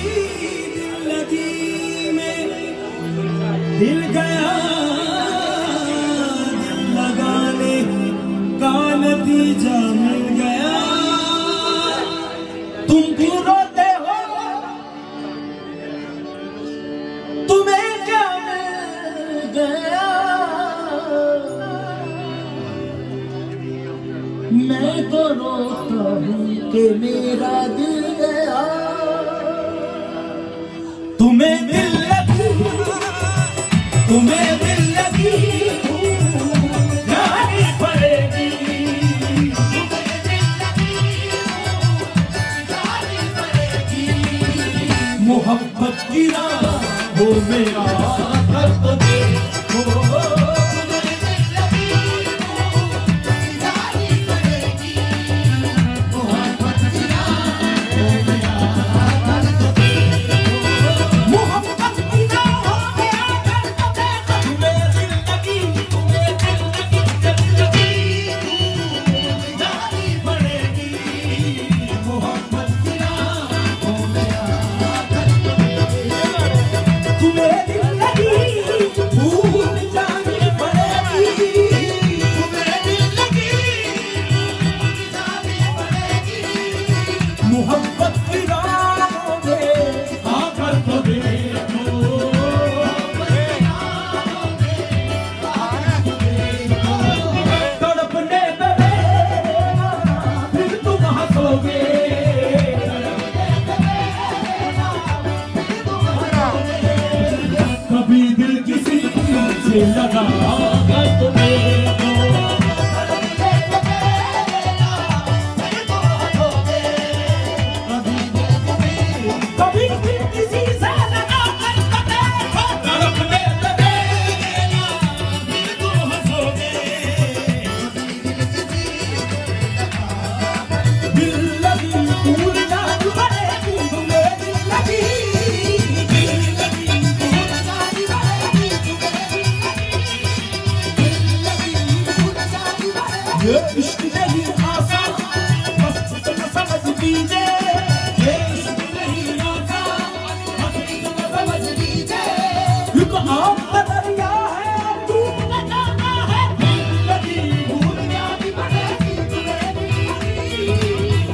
दिल लगी में दिल गया, दिल लगाने का नतीजा मिल गया। तुम क्यों रोते हो, तुम्हें क्या मिल गया? मैं तो रोता हूँ कि मेरा दिल गया। तुम्हें दिल लगी, तुम्हें दिल लगी जानी पड़ेगी। मोहब्बत की राहों में आकर तो देखो, मोहब्बत की राहों में आकर तो देखो। तड़पने पे फिर तुम हंसोगे, कभी दिल किसी से लगा कर तो देखो। ये इश्क नहीं आसान, बस तुम समझ लीजिए। ये इश्क नहीं आसान, बस तुम समझ लीजिए। ये तो आपका दरिया है, डूब जाना है। दिल लगी भूल जानी पड़ेगी,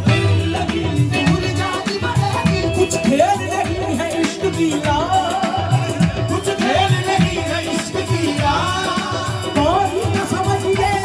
दिल लगी भूल जानी पड़ेगी। कुछ खेल नहीं है इश्क की यार, कुछ खेल नहीं है इश्क की यार। कोई न समझिए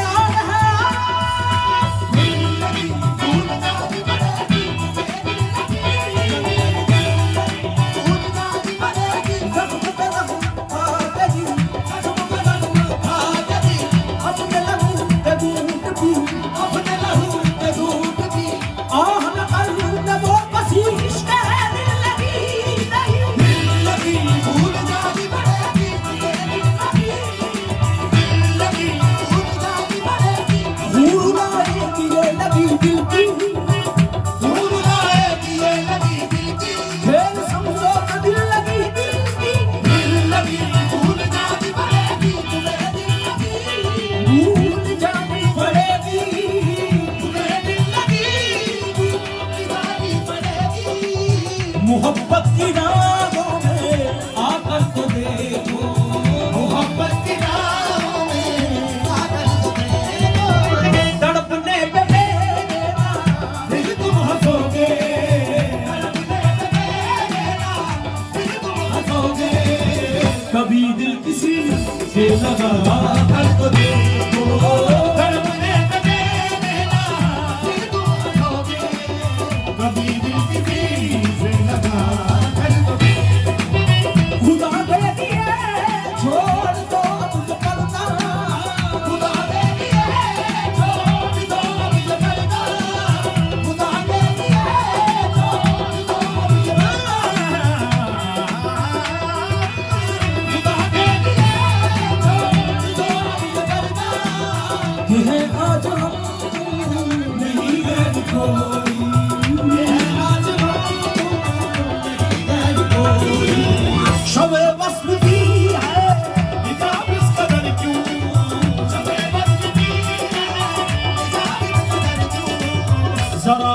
मोहब्बत की राहों में आकर तो देखो। मोहब्बत की राहों में आकर तो देखो। तड़पने पे फिर तुम हंसोगे, फिर तुम हंसोगे। कभी दिल किसी से लगा कर तो देखो। तड़पने पे फिर तुम हंसोगे, कभी दिल किसी से लगा कर तो देखो। खुदा दे दिए छोड़ दो तुझ करना, खुदा दे दिए छोड़ दो तुझ करना, खुदा दे दिए छोड़ दो तुझ करना, खुदा दे दिए छोड़ दो तुझ करना। ये है आज हम नहीं है कोई, शब वस्ल की है हिजाब इस कदर क्यों, शब वस्ल की है हिजाब इस कदर क्यों। जरा